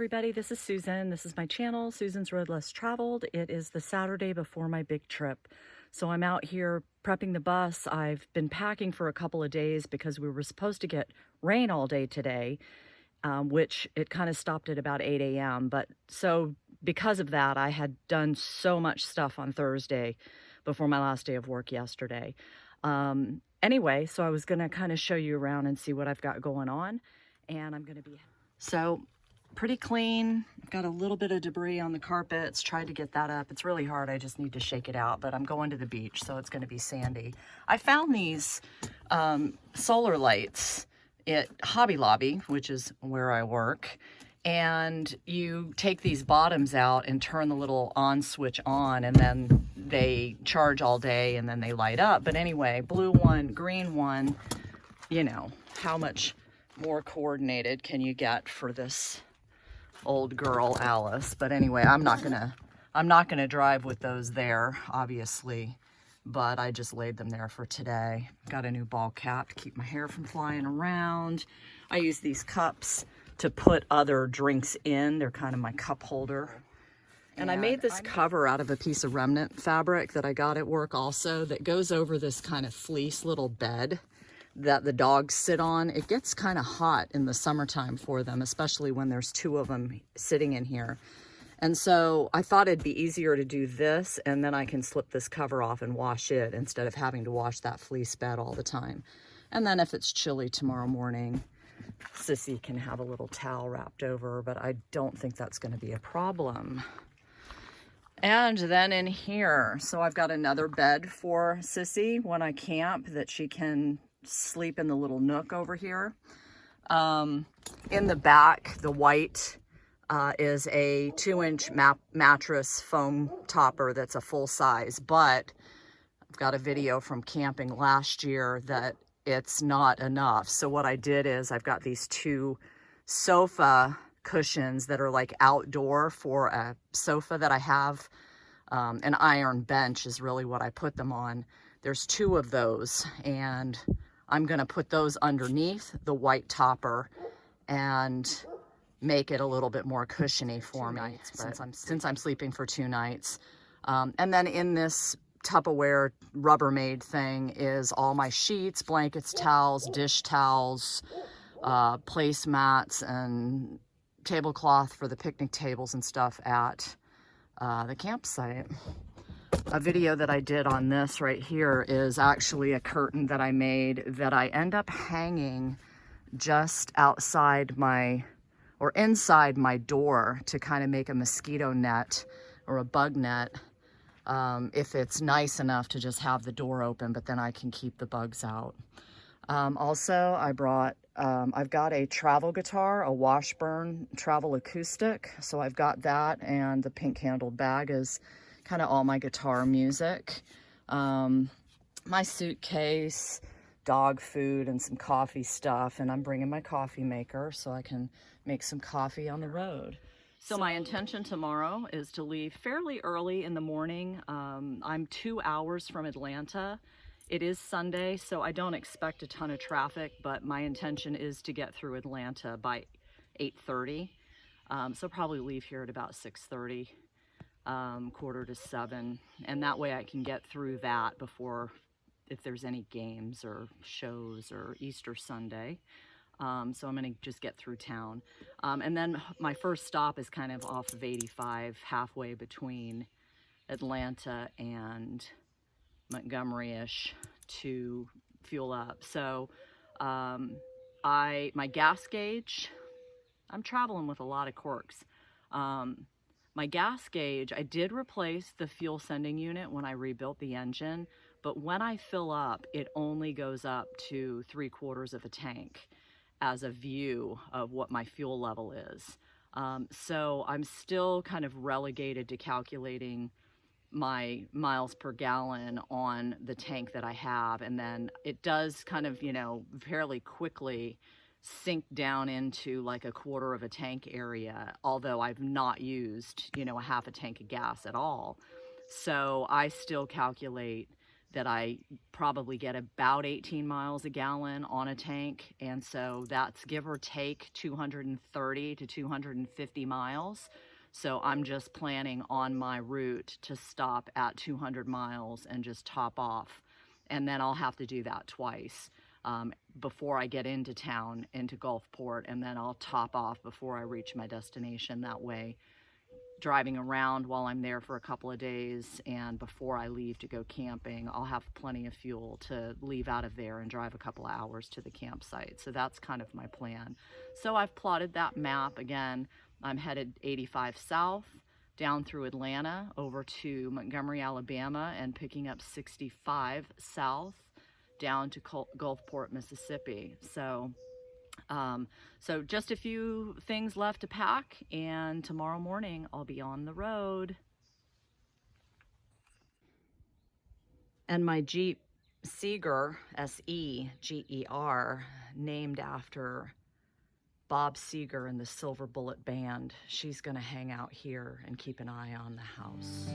everybody, this is Susan. This is my channel, Susan's Road Less Traveled. It is the Saturday before my big trip. So I'm out here prepping the bus. I've been packing for a couple of days because we were supposed to get rain all day today, which it kind of stopped at about 8 a.m. But so because of that, I had done so much stuff on Thursday before my last day of work yesterday. Anyway, so I was gonna kind of show you around and see what I've got going on. And I'm gonna be so pretty clean. I've got a little bit of debris on the carpets, tried to get that up. It's really hard, I just need to shake it out, but I'm going to the beach, so it's gonna be sandy. I found these solar lights at Hobby Lobby, which is where I work, and you take these bottoms out and turn the little on switch on, and then they charge all day and then they light up. But anyway, blue one, green one, you know, how much more coordinated can you get for this old girl Alice? But anyway, I'm not gonna drive with those there, obviously, but I just laid them there for today. Got a new ball cap to keep my hair from flying around. I use these cups to put other drinks in. They're kind of my cup holder. And I made this cover out of a piece of remnant fabric that I got at work also, that goes over this kind of fleece little bed that the dogs sit on. It gets kind of hot in the summertime for them, especially when there's two of them sitting in here. And so I thought it'd be easier to do this, and then I can slip this cover off and wash it instead of having to wash that fleece bed all the time. And then if it's chilly tomorrow morning, Sissy can have a little towel wrapped over her, but I don't think that's going to be a problem. And then in here, so I've got another bed for Sissy when I camp that she can sleep in the little nook over here. In the back, the white is a 2-inch mattress foam topper that's a full size, but I've got a video from camping last year that it's not enough. So what I did is I've got these 2 sofa cushions that are like outdoor for a sofa that I have. An iron bench is really what I put them on. There's 2 of those, and I'm gonna put those underneath the white topper and make it a little bit more cushiony for me since I'm sleeping for 2 nights. And then in this Tupperware Rubbermaid thing is all my sheets, blankets, towels, dish towels, placemats, and tablecloth for the picnic tables and stuff at the campsite. A video that I did on this right here is actually a curtain that I made that I end up hanging just outside or inside my door to kind of make a mosquito net or a bug net, if it's nice enough to just have the door open, but then I can keep the bugs out. Also, I've got a travel guitar, a Washburn travel acoustic. So I've got that, and the pink handled bag is kind of all my guitar music. My suitcase, dog food, and some coffee stuff. And I'm bringing my coffee maker so I can make some coffee on the road. So my intention tomorrow is to leave fairly early in the morning. I'm 2 hours from Atlanta. It is Sunday, so I don't expect a ton of traffic, but my intention is to get through Atlanta by 8:30. So probably leave here at about 6:30, 6:45, and that way I can get through that before, if there's any games or shows or Easter Sunday. So I'm gonna just get through town. And then my first stop is kind of off of 85, halfway between Atlanta and Montgomery-ish, to fuel up. So my gas gauge, I'm traveling with a lot of quirks. My gas gauge, I did replace the fuel sending unit when I rebuilt the engine, but when I fill up, it only goes up to 3/4 of a tank as a view of what my fuel level is. So I'm still kind of relegated to calculating my miles per gallon on the tank that I have, and then it does kind of, you know, fairly quickly sink down into like 1/4 of a tank area, although I've not used, you know, a half a tank of gas at all. So I still calculate that I probably get about 18 miles a gallon on a tank, and so that's give or take 230 to 250 miles. So I'm just planning on my route to stop at 200 miles and just top off, and then I'll have to do that twice before I get into town, into Gulfport, and then I'll top off before I reach my destination. That way, driving around while I'm there for a couple of days and before I leave to go camping, I'll have plenty of fuel to leave out of there and drive a couple of hours to the campsite. So that's kind of my plan. So I've plotted that map. Again, I'm headed 85 south, down through Atlanta, over to Montgomery, Alabama, and picking up 65 south down to Gulfport, Mississippi. So just a few things left to pack, and tomorrow morning I'll be on the road. And my Jeep Seeger, Seger, named after Bob Seger and the Silver Bullet Band, she's gonna hang out here and keep an eye on the house.